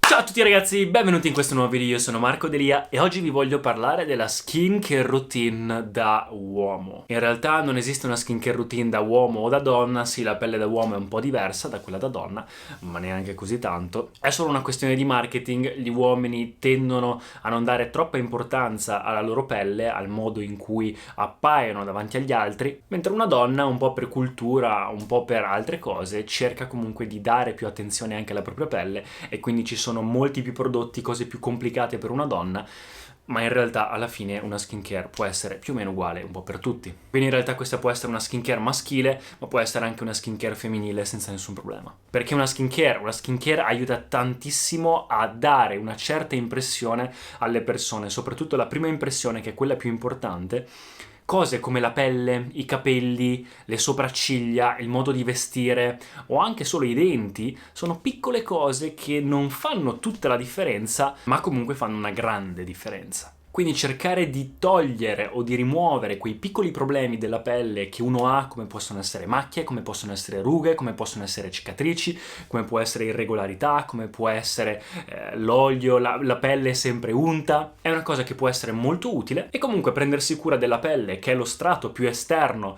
Ciao a tutti ragazzi, benvenuti in questo nuovo video, io sono Marco Delia e oggi vi voglio parlare della skincare routine da uomo. In realtà non esiste una skincare routine da uomo o da donna, sì la pelle da uomo è un po' diversa da quella da donna, ma neanche così tanto. È solo una questione di marketing, gli uomini tendono a non dare troppa importanza alla loro pelle, al modo in cui appaiono davanti agli altri, mentre una donna, un po' per cultura, un po' per altre cose, cerca comunque di dare più attenzione anche alla propria pelle e quindi ci sono molti più prodotti, cose più complicate per una donna, ma in realtà alla fine una skincare può essere più o meno uguale un po' per tutti. Quindi in realtà questa può essere una skincare maschile, ma può essere anche una skincare femminile senza nessun problema. Perché una skincare aiuta tantissimo a dare una certa impressione alle persone, soprattutto la prima impressione, che è quella più importante. Cose come la pelle, i capelli, le sopracciglia, il modo di vestire o anche solo i denti sono piccole cose che non fanno tutta la differenza, ma comunque fanno una grande differenza. Quindi cercare di togliere o di rimuovere quei piccoli problemi della pelle che uno ha, come possono essere macchie, come possono essere rughe, come possono essere cicatrici, come può essere irregolarità, come può essere l'olio, la pelle sempre unta, è una cosa che può essere molto utile. E comunque prendersi cura della pelle, che è lo strato più esterno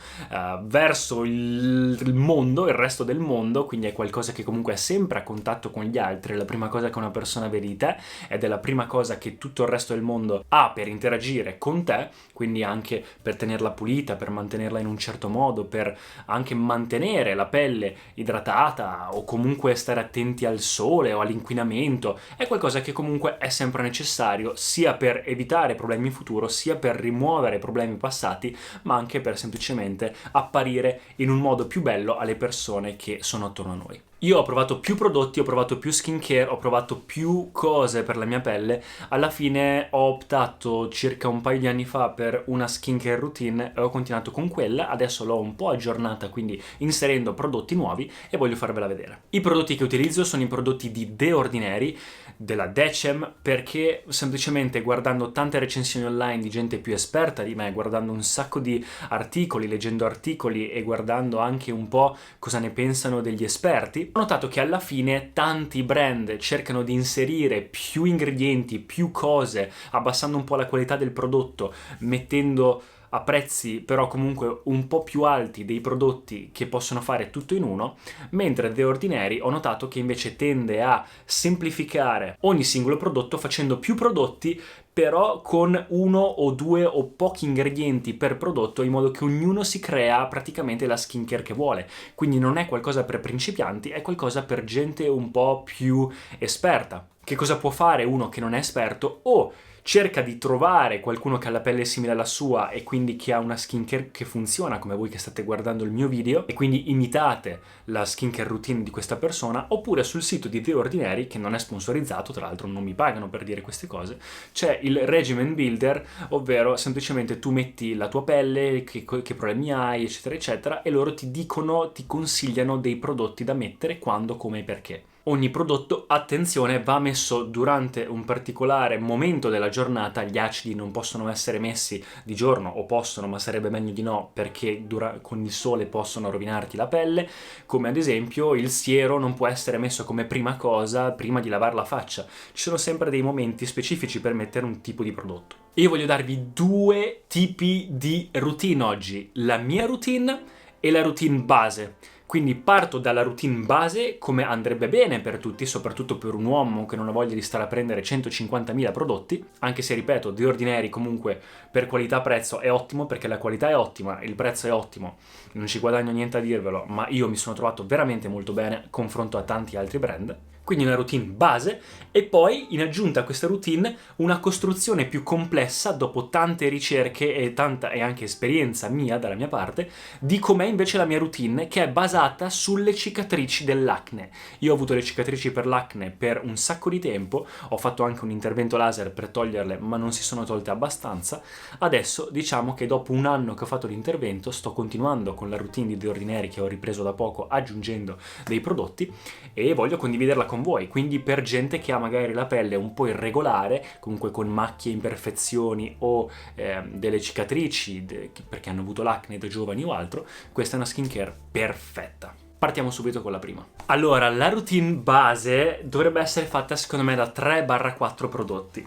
verso il mondo, il resto del mondo, quindi è qualcosa che comunque è sempre a contatto con gli altri, è la prima cosa che una persona vede di te ed è la prima cosa che tutto il resto del mondo ha per interagire con te, quindi anche per tenerla pulita, per mantenerla in un certo modo, per anche mantenere la pelle idratata o comunque stare attenti al sole o all'inquinamento. È qualcosa che comunque è sempre necessario sia per evitare problemi in futuro, sia per rimuovere problemi passati, ma anche per semplicemente apparire in un modo più bello alle persone che sono attorno a noi. Io ho provato più prodotti, ho provato più skincare, ho provato più cose per la mia pelle. Alla fine ho optato circa un paio di anni fa per una skincare routine e ho continuato con quella. Adesso l'ho un po' aggiornata, quindi inserendo prodotti nuovi, e voglio farvela vedere. I prodotti che utilizzo sono i prodotti di The Ordinary, della Decem, perché semplicemente guardando tante recensioni online di gente più esperta di me, guardando un sacco di articoli, leggendo articoli e guardando anche un po' cosa ne pensano degli esperti, ho notato che alla fine tanti brand cercano di inserire più ingredienti, più cose, abbassando un po' la qualità del prodotto, mettendo a prezzi però comunque un po' più alti dei prodotti che possono fare tutto in uno, mentre The Ordinary ho notato che invece tende a semplificare ogni singolo prodotto facendo più prodotti però con uno o due o pochi ingredienti per prodotto, in modo che ognuno si crea praticamente la skincare che vuole. Quindi non è qualcosa per principianti, è qualcosa per gente un po' più esperta. Che cosa può fare uno che non è esperto? O cerca di trovare qualcuno che ha la pelle simile alla sua e quindi che ha una skincare che funziona, come voi che state guardando il mio video, e quindi imitate la skincare routine di questa persona. Oppure sul sito di The Ordinary, che non è sponsorizzato, tra l'altro non mi pagano per dire queste cose, c'è il regimen builder, ovvero semplicemente tu metti la tua pelle, che problemi hai, eccetera eccetera, e loro ti dicono, ti consigliano dei prodotti da mettere, quando, come e perché. Ogni prodotto, attenzione, va messo durante un particolare momento della giornata. Gli acidi non possono essere messi di giorno, o possono, ma sarebbe meglio di no, perché con il sole possono rovinarti la pelle, come ad esempio il siero non può essere messo come prima cosa prima di lavare la faccia. Ci sono sempre dei momenti specifici per mettere un tipo di prodotto. Io voglio darvi due tipi di routine oggi, la mia routine e la routine base. Quindi parto dalla routine base, come andrebbe bene per tutti, soprattutto per un uomo che non ha voglia di stare a prendere 150.000 prodotti, anche se, ripeto, The Ordinary comunque per qualità-prezzo è ottimo, perché la qualità è ottima, il prezzo è ottimo, non ci guadagno niente a dirvelo, ma io mi sono trovato veramente molto bene confronto a tanti altri brand. Quindi una routine base, e poi in aggiunta a questa routine una costruzione più complessa, dopo tante ricerche e anche esperienza mia dalla mia parte, di com'è invece la mia routine, che è basata sulle cicatrici dell'acne. Io ho avuto le cicatrici per l'acne per un sacco di tempo, ho fatto anche un intervento laser per toglierle, ma non si sono tolte abbastanza. Adesso diciamo che dopo un anno che ho fatto l'intervento sto continuando con la routine di The Ordinary, che ho ripreso da poco aggiungendo dei prodotti, e voglio condividerla con voi. Quindi per gente che ha magari la pelle un po' irregolare, comunque con macchie, imperfezioni o delle cicatrici perché hanno avuto l'acne da giovani o altro, questa è una skincare perfetta. Partiamo subito con la prima. Allora, la routine base dovrebbe essere fatta secondo me da 3-4 prodotti.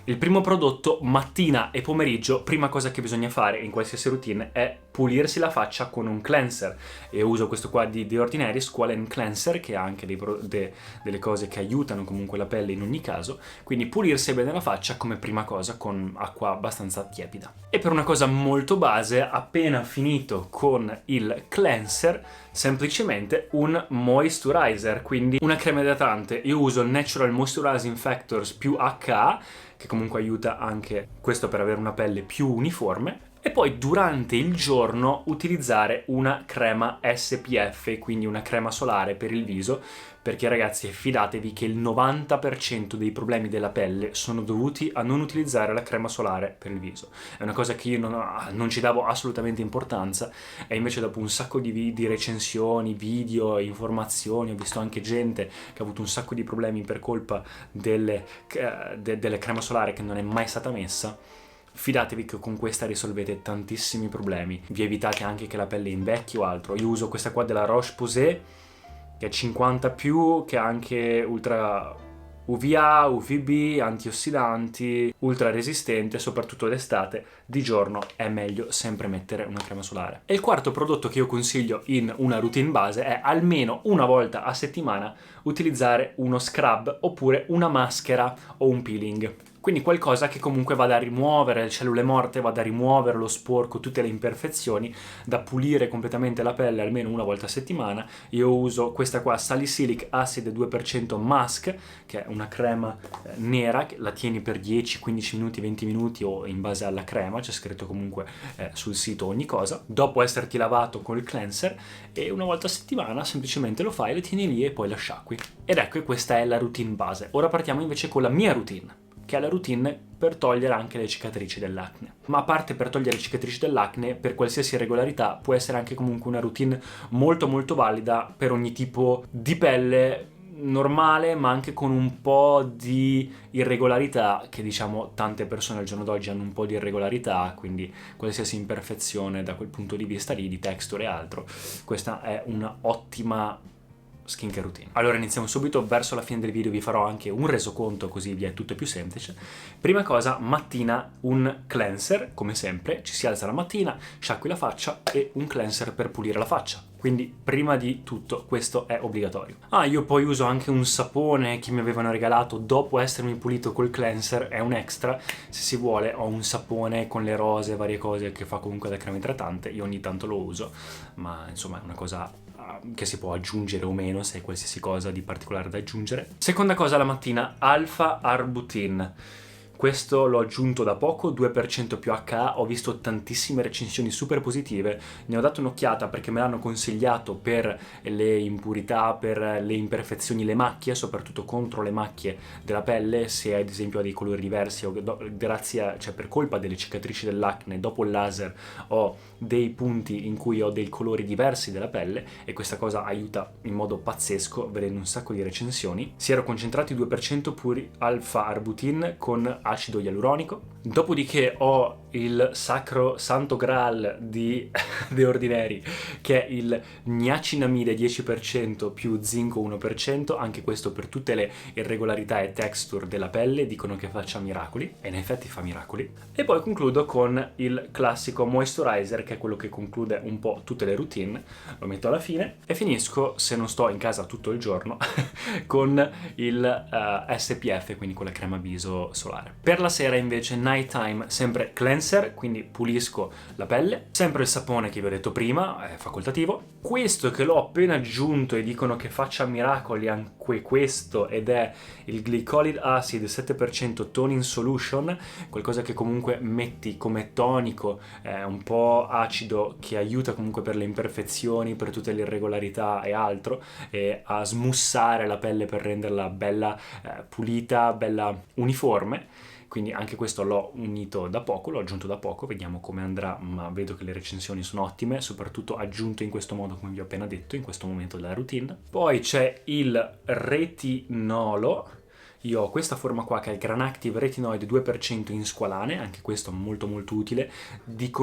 Il primo prodotto, mattina e pomeriggio, prima cosa che bisogna fare in qualsiasi routine è pulirsi la faccia con un cleanser. E uso questo qua di The Ordinary Squalene Cleanser, che ha anche delle cose che aiutano comunque la pelle in ogni caso. Quindi pulirsi bene la faccia come prima cosa con acqua abbastanza tiepida. E per una cosa molto base, appena finito con il cleanser, semplicemente un moisturizer, quindi una crema idratante. Io uso il Natural Moisturizing Factors più HA, che comunque aiuta anche questo per avere una pelle più uniforme, e poi durante il giorno utilizzare una crema SPF, quindi una crema solare per il viso, perché ragazzi fidatevi che il 90% dei problemi della pelle sono dovuti a non utilizzare la crema solare per il viso. È una cosa che io non ci davo assolutamente importanza, e invece dopo un sacco di recensioni, video, informazioni, ho visto anche gente che ha avuto un sacco di problemi per colpa delle crema solare che non è mai stata messa. Fidatevi che con questa risolvete tantissimi problemi, vi evitate anche che la pelle invecchi o altro. Io uso questa qua della Roche-Posay, che è 50+, che ha anche ultra UVA, UVB, antiossidanti, ultra resistente, soprattutto d'estate. Di giorno è meglio sempre mettere una crema solare. E il quarto prodotto che io consiglio in una routine base è almeno una volta a settimana utilizzare uno scrub oppure una maschera o un peeling. Quindi qualcosa che comunque vada a rimuovere le cellule morte, vada a rimuovere lo sporco, tutte le imperfezioni, da pulire completamente la pelle almeno una volta a settimana. Io uso questa qua, Salicylic Acid 2% Mask, che è una crema nera, che la tieni per 10, 15 minuti, 20 minuti o in base alla crema, c'è scritto comunque sul sito ogni cosa. Dopo esserti lavato col cleanser, e una volta a settimana semplicemente lo fai, le tieni lì e poi la sciacqui. Ed ecco, questa è la routine base. Ora partiamo invece con la mia routine, che è la routine per togliere anche le cicatrici dell'acne. Ma a parte per togliere le cicatrici dell'acne, per qualsiasi regolarità può essere anche comunque una routine molto molto valida per ogni tipo di pelle normale, ma anche con un po' di irregolarità, che diciamo tante persone al giorno d'oggi hanno un po' di irregolarità, quindi qualsiasi imperfezione da quel punto di vista lì, di texture e altro, questa è una ottima skincare routine. Allora iniziamo subito, verso la fine del video vi farò anche un resoconto, così vi è tutto più semplice. Prima cosa, mattina un cleanser, come sempre, ci si alza la mattina, sciacqui la faccia e un cleanser per pulire la faccia. Quindi prima di tutto questo è obbligatorio. Io poi uso anche un sapone che mi avevano regalato dopo essermi pulito col cleanser, è un extra, se si vuole. Ho un sapone con le rose, varie cose, che fa comunque da crema idratante, io ogni tanto lo uso, ma insomma è una cosa che si può aggiungere o meno se hai qualsiasi cosa di particolare da aggiungere. Seconda cosa la mattina, Alpha Arbutin. Questo l'ho aggiunto da poco, 2% più HA, ho visto tantissime recensioni super positive, ne ho dato un'occhiata perché me l'hanno consigliato per le impurità, per le imperfezioni, le macchie, soprattutto contro le macchie della pelle, se ad esempio ha dei colori diversi o cioè per colpa delle cicatrici dell'acne, dopo il laser ho dei punti in cui ho dei colori diversi della pelle, e questa cosa aiuta in modo pazzesco, vedendo un sacco di recensioni. Si erano concentrati 2% puri Alpha Arbutin con acido ialuronico. Dopodiché ho il sacro santo graal di The Ordinary, che è il niacinamide 10% più zinco 1%, anche questo per tutte le irregolarità e texture della pelle, dicono che faccia miracoli, e in effetti fa miracoli. E poi concludo con il classico moisturizer, che è quello che conclude un po' tutte le routine, lo metto alla fine, e finisco, se non sto in casa tutto il giorno, con il SPF, quindi con la crema viso solare. Per la sera invece nighttime, sempre cleanser, quindi pulisco la pelle, sempre il sapone che vi ho detto prima, è facoltativo. Questo che l'ho appena aggiunto e dicono che faccia miracoli anche questo, ed è il Glycolic Acid 7% Toning Solution, qualcosa che comunque metti come tonico, un po' acido, che aiuta comunque per le imperfezioni, per tutte le irregolarità e altro, e a smussare la pelle per renderla bella pulita, bella uniforme. Quindi anche questo l'ho unito da poco, l'ho aggiunto da poco, vediamo come andrà, ma vedo che le recensioni sono ottime, soprattutto aggiunto in questo modo, come vi ho appena detto, in questo momento della routine. Poi c'è il retinolo. io ho questa forma qua che è il Granactive Retinoid 2% in squalane, anche questo molto molto utile.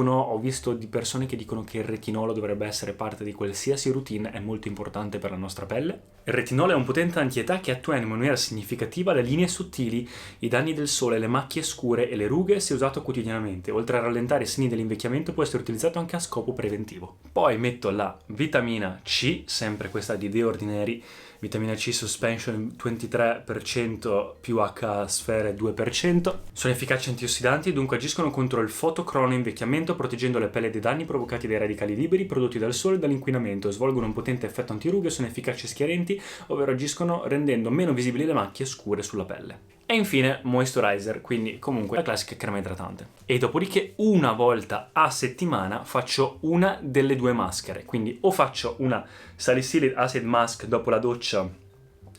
Ho visto di persone che dicono che il retinolo dovrebbe essere parte di qualsiasi routine, è molto importante per la nostra pelle. Il retinolo è un potente antietà che attua in maniera significativa le linee sottili, i danni del sole, le macchie scure e le rughe se usato quotidianamente. Oltre a rallentare i segni dell'invecchiamento può essere utilizzato anche a scopo preventivo. Poi metto la vitamina C, sempre questa di The Ordinary, vitamina C Suspension 23% più H sfere 2%. Sono efficaci antiossidanti, dunque agiscono contro il fotocrono invecchiamento, proteggendo le pelle dai danni provocati dai radicali liberi prodotti dal sole e dall'inquinamento. Svolgono un potente effetto antirughe, sono efficaci e schiarenti, ovvero agiscono rendendo meno visibili le macchie scure sulla pelle. E infine moisturizer, quindi comunque la classica crema idratante. E dopodiché una volta a settimana faccio una delle due maschere, quindi o faccio una Salicylic Acid Mask dopo la doccia,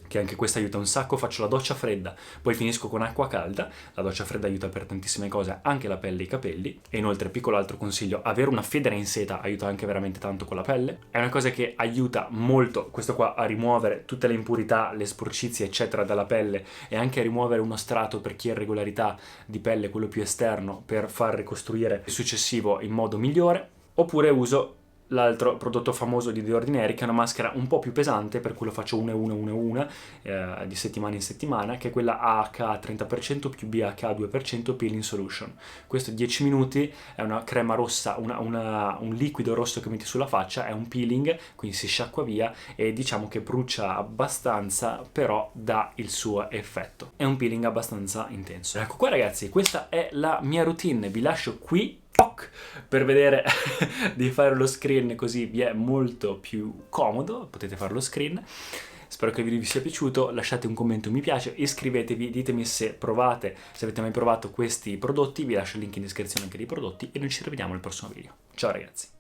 che anche questa aiuta un sacco, faccio la doccia fredda, poi finisco con acqua calda. La doccia fredda aiuta per tantissime cose, anche la pelle e i capelli. E inoltre, piccolo altro consiglio, avere una federa in seta aiuta anche veramente tanto con la pelle. È una cosa che aiuta molto, questo qua, a rimuovere tutte le impurità, le sporcizie eccetera dalla pelle, e anche a rimuovere uno strato per chi ha irregolarità di pelle, quello più esterno, per far ricostruire il successivo in modo migliore. Oppure uso l'altro prodotto famoso di The Ordinary, che è una maschera un po' più pesante, per cui lo faccio una di settimana in settimana, che è quella AHA 30% più BHA 2% Peeling Solution. Questo 10 minuti, è una crema rossa, un liquido rosso che metti sulla faccia, è un peeling, quindi si sciacqua via e diciamo che brucia abbastanza, però dà il suo effetto. È un peeling abbastanza intenso. Ecco qua ragazzi, questa è la mia routine, vi lascio qui per vedere di fare lo screen, così vi è molto più comodo, potete fare lo screen. Spero che il video vi sia piaciuto, lasciate un commento, mi piace, iscrivetevi, ditemi se avete mai provato questi prodotti, vi lascio il link in descrizione anche dei prodotti e noi ci rivediamo nel prossimo video. Ciao ragazzi!